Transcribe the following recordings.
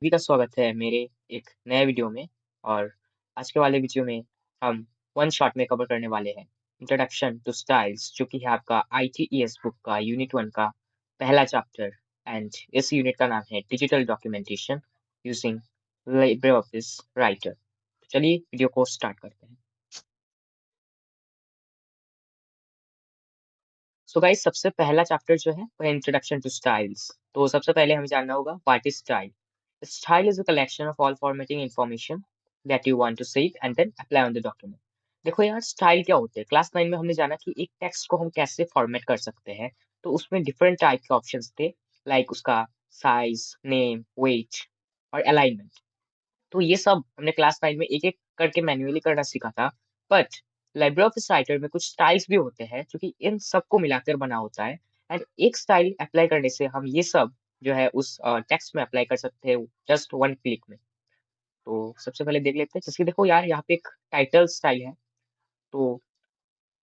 सभी का स्वागत है मेरे एक नए वीडियो में। और आज के वाले वीडियो में हम वन शॉट में कवर करने वाले हैं इंट्रोडक्शन टू स्टाइल्स, जो कि है आपका ITES बुक का यूनिट 1 का पहला चैप्टर। एंड इस यूनिट का नाम है digital documentation using LibreOffice writer. तो चलिए वीडियो को स्टार्ट करते हैं। सो गाइस, सबसे पहला चैप्टर जो है वो है इंट्रोडक्शन टू स्टाइल्स। तो सबसे पहले हमें जानना होगा what is style. Style is a collection of all formatting information that you want to save and then apply on the document. देखो यार, स्टाइल क्या होते हैं। क्लास 9 में हमने जाना कि एक टेक्स्ट को हम कैसे फॉर्मेट कर सकते हैं। तो उसमें डिफरेंट टाइप के ऑप्शंस थे, लाइक उसका साइज, नेम, वेट और अलाइनमेंट। तो ये सब हमने क्लास 9 में एक-एक करके मैन्युअली करना सीखा था। बट लाइब्रेरी ऑफिस राइटर में कुछ स्टाइल्स भी होते हैं जो कि इन सबको मिलाकर बना होता है। एंड एक स्टाइल अप्लाई करने से हम ये सब जो है उस टेक्स्ट में अप्लाई कर सकते हैं जस्ट वन क्लिक में। तो सबसे पहले देख लेते हैं। जैसे कि देखो यार, यहाँ पे एक टाइटल स्टाइल है। तो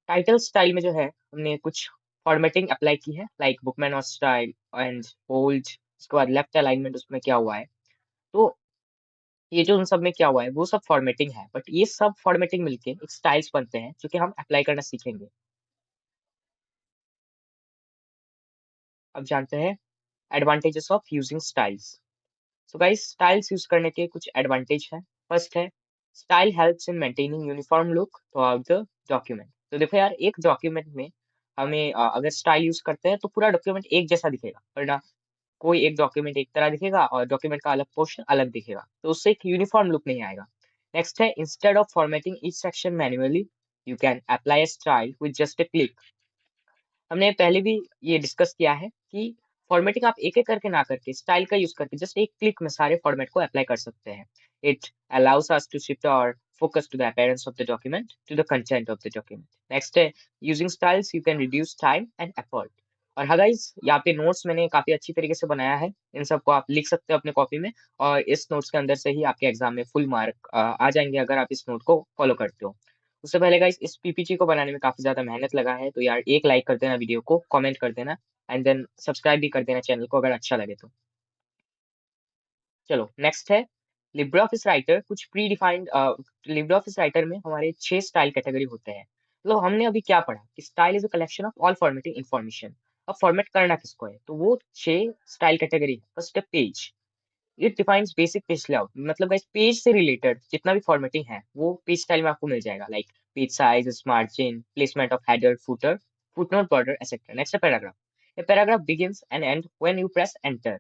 टाइटल स्टाइल में जो है हमने कुछ फॉर्मेटिंग अप्लाई की है, लाइक बुकमैन और स्टाइल एंड बोल्ड। उसके बाद लेफ्ट अलाइनमेंट उसमें क्या हुआ है। तो ये जो उन सब में क्या हुआ है वो सब फॉर्मेटिंग है, बट ये सब फॉर्मेटिंग मिलके एक स्टाइल्स बनते हैं जो कि हम अप्लाई करना सीखेंगे। अब जानते हैं advantages of using styles. So guys, styles use करने के कुछ एडवांटेज हैं। फर्स्ट है, style helps in maintaining uniform look through out the document. तो देखो यार, एक डॉक्यूमेंट में हमें अगर स्टाइल यूज करते हैं तो पूरा डॉक्यूमेंट एक जैसा दिखेगा, वरना कोई एक डॉक्यूमेंट एक तरह दिखेगा और डॉक्यूमेंट का अलग पोर्शन अलग दिखेगा, तो उससे एक यूनिफॉर्म लुक नहीं आएगा। नेक्स्ट है, instead of formatting each section manually, you can apply a style with just a click. हमने पहले भी ये डिस्कस किया है कि फॉर्मेटिंग आप एक-एक करके ना करके स्टाइल का यूज करके जस्ट एक क्लिक में सारे फॉर्मेट को अप्लाई कर सकते हैं। It allows us to shift our focus to the appearance of the document to the content of the document. Next है, using styles you can reduce time and effort. और हाँ guys, यहाँ पे notes मैंने काफी अच्छी तरीके से बनाया है। इन सबको आप लिख सकते हो अपने कॉपी में, और इस नोट्स के अंदर से ही आपके एग्जाम में फुल मार्क आ जाएंगे अगर आप इस नोट को फॉलो करते हो। उससे पहले गाइस, इस पीपीटी को बनाने में काफी ज्यादा मेहनत लगा है, तो यार एक लाइक कर देना वीडियो को, कमेंट कर देना एंड देन सब्सक्राइब भी कर देना चैनल को अगर अच्छा लगे तो। चलो नेक्स्ट है लिब्रे ऑफिस राइटर। कुछ pre defined Libre office writer में हमारे 6 स्टाइल कैटेगरी होते हैं। मतलब हमने अभी क्या पढ़ा कि style is a collection of all formatting information. अब फॉर्मेट करना किसको है, तो वो 6 स्टाइल कैटेगरी है। फर्स्ट है page. It defines basic page layout. मतलब गाइस, पेज से रिलेटेड जितना भी फॉर्मेटिंग है वो पेज स्टाइल में आपको मिल जाएगा, like page size, margin, placement of header, footer, footnote, border, etcetera. Next है paragraph. A paragraph begins and ends when you press enter.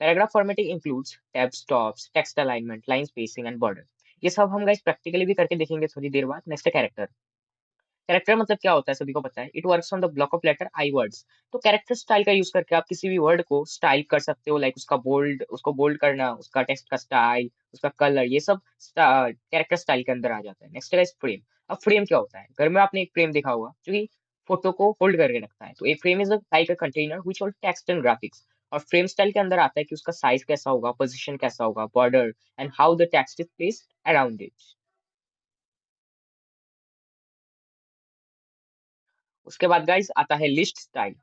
Paragraph formatting includes tabs, stops, text alignment, line spacing and border. ये सब हम guys practically भी करके देखेंगे थोड़ी देर बाद। Next है कैरेक्टर। कैरेक्टर मतलब क्या होता है सभी को पता है। It works on the block of letter I words. तो कैरेक्टर स्टाइल का यूज करके आप किसी भी वर्ड को स्टाइल कर सकते हो, लाइक उसका बोल्ड, उसको बोल्ड करना, उसका टेक्स्ट का स्टाइल, उसका कलर, ये सब कैरेक्टर स्टाइल के अंदर आ जाता है। नेक्स्ट है फ्रेम। अब फ्रेम क्या होता है। घर में आपने एक फ्रेम देखा होगा जो कि फोटो को होल्ड करके रखता है। तो एक frame is like a container which hold text and graphics. और फ्रेम स्टाइल के अंदर आता है कि उसका साइज कैसा होगा, पोजीशन कैसा होगा, border and how the text is placed around it. उसके बाद गाइस आता है list style.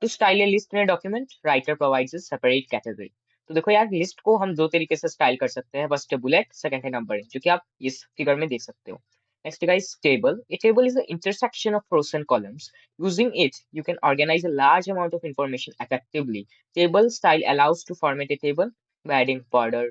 To style a list in a document, writer provides a separate category. तो देखो यार, लिस्ट को हम दो तरीके से स्टाइल कर सकते हैं। फर्स्ट है बुलेट, सेकंड है नंबरिंग, जो कि आप इस फिगर में देख सकते हो। Next guys, table. A table is the intersection of rows and columns. Using it, you can organize a large amount of information effectively. Table style allows to format a table by adding border,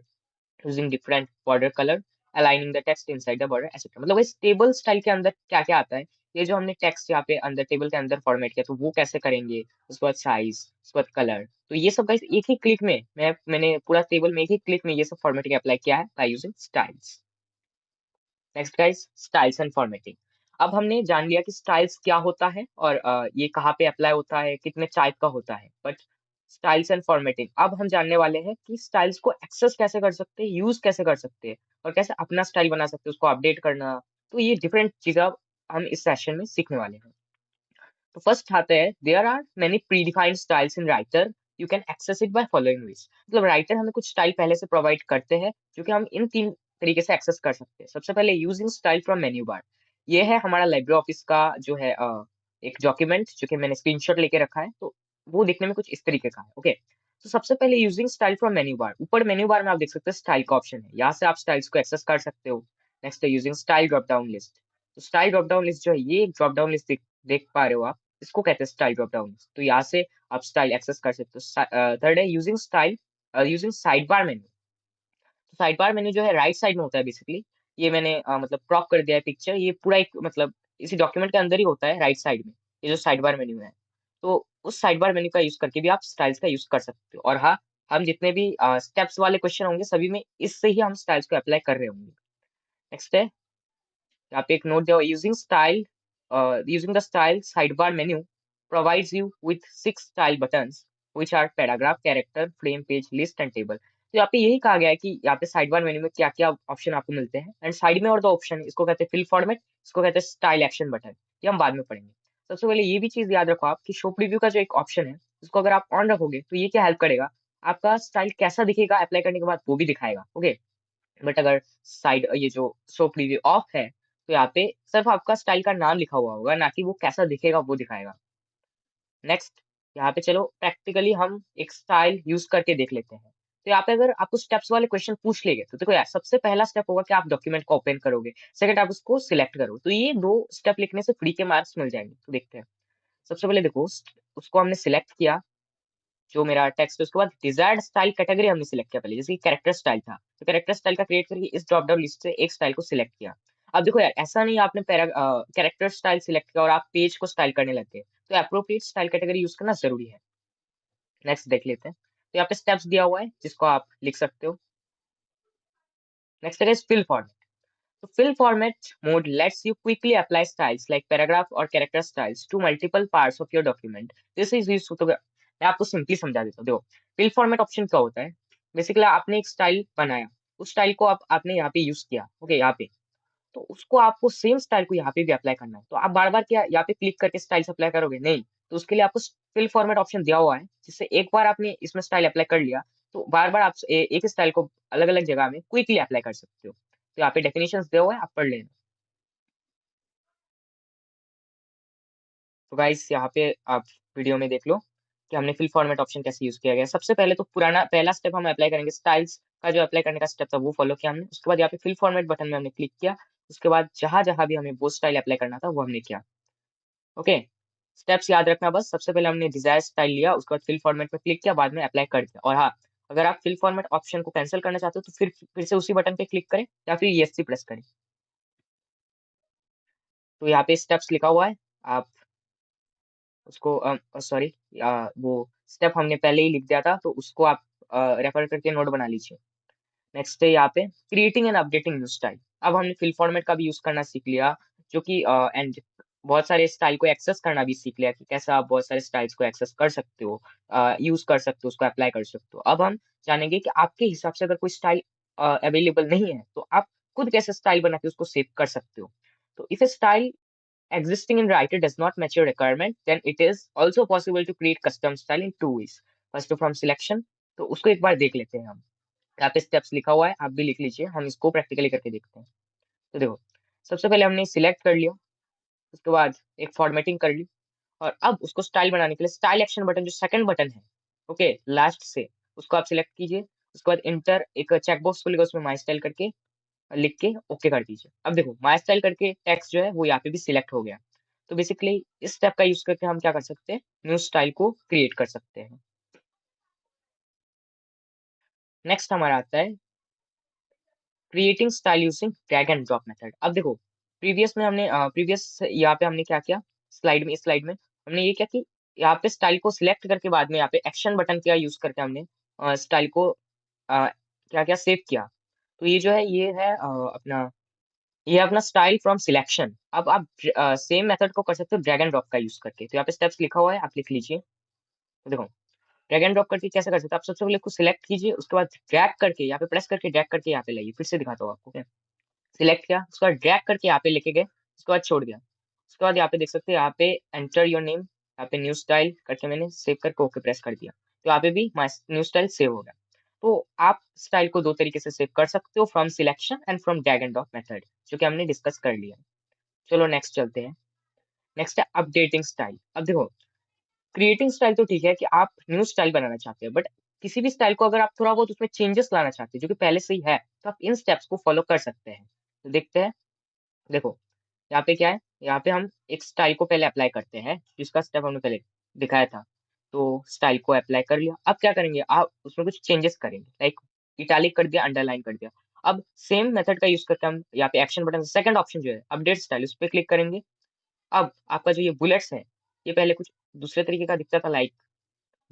using different border color, aligning the text inside the border, etc. मतलब इस table style के अंदर क्या क्या आता है। ये जो हमने टेक्स्ट यहाँ पे अंदर टेबल के अंदर फॉर्मेट किया, तो वो कैसे करेंगे। उसके बाद साइज, उसके बाद कलर। तो ये सब गाइस एक ही क्लिक में मैंने पूरा टेबल में एक ही क्लिक में ये सब फॉर्मेटिंग अप्लाई किया है by using styles. Next guys, styles and formatting. अब हमने जान लिया कि स्टाइल्स क्या होता है और ये कहाँ पे अप्लाई होता है, कितने टाइप का होता है। बट स्टाइल्स एंड फॉर्मेटिंग, अब हम जानने वाले हैं कि स्टाइल्स को एक्सेस कैसे कर सकते हैं, यूज कैसे कर सकते हैं, और कैसे अपना स्टाइल बना सकते हैं, उसको अपडेट करना। तो ये डिफरेंट चीजें अब हम इस सेशन में सीखने वाले हैं। तो फर्स्ट आते हैं, there are many predefined styles in Writer, you can access it by following ways. मतलब राइटर हमें कुछ स्टाइल पहले से प्रोवाइड करते हैं जो कि हम इन तीन तरीके से एक्सेस कर सकते हैं। सबसे पहले using style from menu bar. ये है हमारा लाइब्रेरी ऑफिस का जो है एक डॉक्यूमेंट जो कि मैंने स्क्रीनशॉट लेके रखा है। तो वो दिखने में कुछ इस तरीके का है। ओके, तो सबसे पहले using style from menu bar, ऊपर मेन्यू बार में आप देख सकते हैं स्टाइल का ऑप्शन है, यहाँ से आप स्टाइल्स को एक्सेस कर सकते हो। नेक्स्ट है using style drop down list. तो स्टाइल ड्रॉप डाउन लिस्ट जो है, ये ड्रॉप डाउन लिस्ट देख पा रहे हो आप, इसको कहते हैं स्टाइल ड्रॉप डाउन लिस्ट। तो यहाँ से आप स्टाइल एक्सेस कर सकते हो। थर्ड है using style using side bar menu. तो साइड बार मेन्यू जो है राइट साइड में होता है बेसिकली। ये मैंने मतलब क्रॉप कर दिया है पिक्चर, ये पूरा एक मतलब इसी डॉक्यूमेंट के अंदर ही होता है राइट साइड में, ये जो साइड बार मेन्यू है। तो उस साइड बार मेन्यू का यूज करके भी आप स्टाइल्स का यूज कर सकते हो। और हाँ, हम जितने भी स्टेप्स वाले क्वेश्चन होंगे सभी में इससे ही हम स्टाइल्स को अप्लाई कर रहे होंगे। नेक्स्ट है, यहाँ पे एक नोट दिया हुआ using the style sidebar menu provides you with 6 style buttons which are paragraph, character, frame, page, list and table. तो यहाँ पे यही कहा गया है कि यहाँ पे साइडबार मेन्यू में क्या क्या ऑप्शन आपको मिलते हैं, एंड साइड में और दो ऑप्शन, इसको कहते हैं फिल फॉर्मेट, इसको कहते हैं स्टाइल एक्शन बटन। ये हम बाद में पढ़ेंगे। सबसे पहले ये भी चीज याद रखो आप कि शो प्रीव्यू का जो एक ऑप्शन है, इसको अगर आप ऑन रखोगे तो ये क्या हेल्प करेगा, आपका स्टाइल कैसा दिखेगा अप्लाई करने के बाद वो भी दिखाएगा। ओके, बट अगर साइड ये जो शो प्रीव्यू ऑफ है, तो यहाँ पे सिर्फ आपका स्टाइल का नाम लिखा हुआ होगा, ना कि वो कैसा दिखेगा वो दिखाएगा। नेक्स्ट, यहाँ पे चलो प्रैक्टिकली हम एक स्टाइल यूज करके देख लेते हैं। तो यहाँ पे अगर आपको स्टेप्स वाले क्वेश्चन पूछ लेंगे तो देखो यार, सबसे पहला स्टेप होगा कि आप डॉक्यूमेंट को ओपन करोगे, सेकंड आप उसको सिलेक्ट करो। तो ये दो स्टेप लिखने से फ्री के मार्क्स मिल जाएंगे। तो देखते हैं। सबसे पहले देखो, उसको हमने सिलेक्ट किया, जो मेरा टेक्स्ट है, उसके बाद डिजायर्ड स्टाइल कैटेगरी हमने सिलेक्ट किया पहले, जैसे कि कैरेक्टर स्टाइल था, तो कैरेक्टर स्टाइल का क्रिएट करके इस ड्रॉप डाउन लिस्ट से एक स्टाइल को सिलेक्ट किया। अब देखो यार, ऐसा नहीं आपने कैरेक्टर स्टाइल सिलेक्ट किया और आप पेज को स्टाइल करने लग गए, तो अप्रोप्रिएट स्टाइल कैटेगरी यूज करना जरूरी है। नेक्स्ट देख लेते हैं। तो यहाँ पे स्टेप्स दिया हुआ है जिसको आप लिख सकते हो। नेक्स्ट है फिल फॉर्मेट। तो fill format mode lets you quickly apply styles like paragraph or character styles to multiple parts of your document. This is useful to मैं आपको सिंपली समझा देता हूँ। देखो, fill format ऑप्शन क्या होता है, बेसिकली आपने एक स्टाइल बनाया, उस स्टाइल को आपने यहाँ पे यूज किया, ओके, यहाँ पे, तो उसको आपको सेम स्टाइल को यहाँ पे भी अप्लाई करना है। तो आप बार बार क्या यहाँ पे क्लिक करके स्टाइल अप्लाई करोगे, नहीं। तो उसके लिए आपको फिल फॉर्मेट ऑप्शन दिया हुआ है, जिससे एक बार आपने इसमें स्टाइल अप्लाई कर लिया, तो बार बार आप एक स्टाइल को अलग अलग जगह में क्विकली अप्लाई कर सकते हो। तो यहाँ पे डेफिनेशन दिया हुआ है, आप पढ़ लेना। तो गाइस, यहाँ पे आप वीडियो में देख लो कि हमने फिल फॉर्मेट ऑप्शन कैसे यूज किया गया। सबसे पहले तो पुराना पहला स्टेप हम अप्लाई करेंगे, स्टाइल्स का जो अप्लाई करने का स्टेप था वो फॉलो किया हमने। उसके बाद यहाँ पे फिल फॉर्मेट बटन में हमने क्लिक किया, उसके बाद जहां जहां भी हमें वो स्टाइल अप्लाई करना था वो हमने किया। ओके, स्टेप्स याद रखना बस। सबसे पहले हमने डिजायर स्टाइल लिया, उसके बाद फिल फॉर्मेट में क्लिक किया, बाद में अप्लाई कर दिया। और हाँ, अगर आप फिल फॉर्मेट ऑप्शन को कैंसिल करना चाहते हो तो फिर से उसी बटन पे क्लिक करें या फिर ESC प्रेस करें। तो यहाँ पे स्टेप्स लिखा हुआ है, आप उसको सॉरी, वो स्टेप हमने पहले ही लिख दिया था, तो उसको आप रेफर करके नोट बना लीजिए। नेक्स्ट है यहाँ पे creating and updating new style. अब हमने फिल फॉर्मेट का भी यूज करना सीख लिया, जो कि एंड बहुत सारे स्टाइल को एक्सेस करना भी सीख लिया कि कैसे आप बहुत सारे स्टाइल्स को एक्सेस कर सकते हो, यूज कर सकते हो, उसको अप्लाई कर सकते हो। अब हम जानेंगे कि आपके हिसाब से अगर कोई स्टाइल अवेलेबल नहीं है, तो आप खुद कैसे स्टाइल बना के उसको सेव कर सकते हो। तो if style existing in writer does not match your requirement, then it is also possible to create custom style in two ways. First from selection, तो उसको एक बार देख लेते हैं हम। यहाँ पे स्टेप्स लिखा हुआ है, आप भी लिख लीजिए, हम इसको प्रैक्टिकली करके देखते हैं। तो देखो, सबसे पहले हमने सिलेक्ट कर लिया, उसके बाद एक फॉर्मेटिंग कर ली, और अब उसको स्टाइल बनाने के लिए स्टाइल एक्शन बटन जो सेकंड बटन है, ओके, लास्ट से, उसको आप सिलेक्ट कीजिए। उसके बाद इंटर एक चेकबॉक्स खुलेगा, उसमें माई स्टाइल करके लिख के ओके कर दीजिए। अब देखो, माई स्टाइल करके टेक्स्ट जो है वो यहाँ पे भी सिलेक्ट हो गया। तो बेसिकली इस स्टेप का यूज करके हम क्या कर सकते हैं, न्यू स्टाइल को क्रिएट कर सकते हैं। नेक्स्ट हमारा आता है creating style using drag and drop method. अब देखो, प्रीवियस यहाँ पे हमने क्या किया, इस स्लाइड में हमने ये किया कि यहाँ पे स्टाइल को सिलेक्ट करके बाद में यहाँ पे एक्शन बटन का यूज करके हमने स्टाइल को क्या क्या सेव किया। तो ये जो है, ये है अपना स्टाइल फ्रॉम सिलेक्शन। अब आप सेम मेथड को कर सकते हो ड्रैग एंड ड्रॉप का यूज करके। तो यहाँ पे स्टेप्स लिखा हुआ है, आप लिख लीजिए। तो देखो, ड्रैग एंड ड्रॉप करके कैसे कर सकते हो, आप सबसे पहले इसको सिलेक्ट कीजिए, उसके बाद ड्रैग करके यहाँ पे प्रेस करके ड्रैग करके यहाँ पे लाइए। फिर से दिखाता हूँ आपको। सिलेक्ट किया, उसके बाद ड्रैग करके यहाँ पे लेके गए, उसके बाद छोड़ दिया। उसके बाद यहाँ पे देख सकते हैं, यहाँ पे एंटर योर नेम, यहाँ पे न्यू स्टाइल करके मैंने सेव करके ओके प्रेस कर दिया। तो यहाँ पे भी माई न्यू स्टाइल सेव हो गया। तो आप स्टाइल को दो तरीके से सेव कर सकते हो, from selection and from drag and drop method, जो कि हमने डिस्कस कर लिया। चलो नेक्स्ट चलते हैं। नेक्स्ट है अपडेटिंग स्टाइल। अब देखो, क्रिएटिंग स्टाइल तो ठीक है कि आप न्यू स्टाइल बनाना चाहते हो, बट किसी भी स्टाइल को अगर आप थोड़ा बहुत उसमें चेंजेस लाना चाहते हैं जो कि पहले से ही है, तो आप इन स्टेप्स को फॉलो कर सकते हैं। तो देखते हैं, देखो यहाँ पे क्या है, यहाँ पे हम एक स्टाइल को पहले अप्लाई करते हैं, जिसका स्टेप हमने पहले दिखाया था। तो स्टाइल को अप्लाई कर लिया, अब क्या करेंगे, आप उसमें कुछ चेंजेस करेंगे, लाइक इटैलिक कर दिया, अंडरलाइन कर दिया। अब सेम मेथड का यूज करके हम यहाँ पे एक्शन बटन सेकंड ऑप्शन जो है अपडेट स्टाइल, उस पर क्लिक करेंगे। अब आपका जो ये बुलेट्स है, ये पहले कुछ दूसरे तरीके का दिखता था, लाइक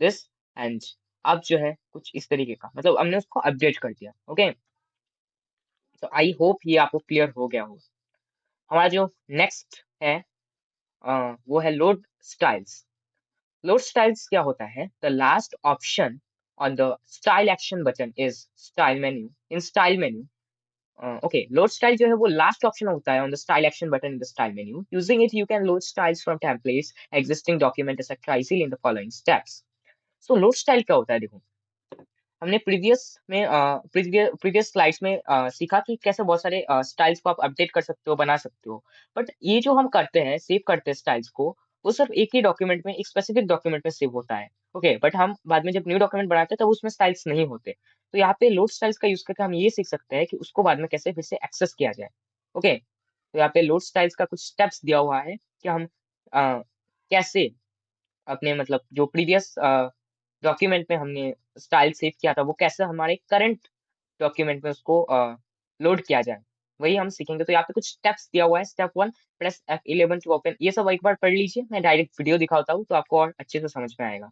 दिस, एंड अब जो है कुछ इस तरीके का, मतलब हमने उसको अपडेट कर दिया। ओके, तो आई होप ये आपको क्लियर हो गया होगा। हमारा जो नेक्स्ट है वो है लोड स्टाइल्स। लोड स्टाइल्स क्या होता है, the last option on the style action button is style menu, in style menu. Okay, load style जो है वो लास्ट ऑप्शन होता है on the style action button in the style menu. Using it you can load styles from templates, existing document etcetera easily in the following steps. So load style क्या होता है, देखो हमने प्रीवियस स्लाइड्स में सीखा कि कैसे बहुत सारे स्टाइल्स को आप अपडेट कर सकते हो, बना सकते हो। बट ये जो हम करते हैं, सेव करते हैं स्टाइल्स को, वो सिर्फ एक ही डॉक्यूमेंट में, एक स्पेसिफिक डॉक्यूमेंट में सेव होता है। ओके, बट हम बाद में जब न्यू डॉक्यूमेंट बनाते हैं तब उसमें स्टाइल्स नहीं होते। तो यहाँ पे लोड स्टाइल्स का यूज करके हम ये सीख सकते हैं कि उसको बाद में कैसे फिर से एक्सेस किया जाए। ओके, तो यहाँ पे लोड स्टाइल्स का कुछ स्टेप्स दिया हुआ है कि हम कैसे अपने, मतलब जो प्रीवियस डॉक्यूमेंट में हमने स्टाइल सेव किया था, वो कैसे हमारे करंट डॉक्यूमेंट में उसको लोड किया जाए, वही हम सीखेंगे। तो यहाँ पे कुछ स्टेप्स दिया हुआ है। Step 1, press F11 to open. ये सब एक बार पढ़ लीजिए, मैं डायरेक्ट वीडियो दिखाता हूँ तो आपको और अच्छे से समझ में आएगा।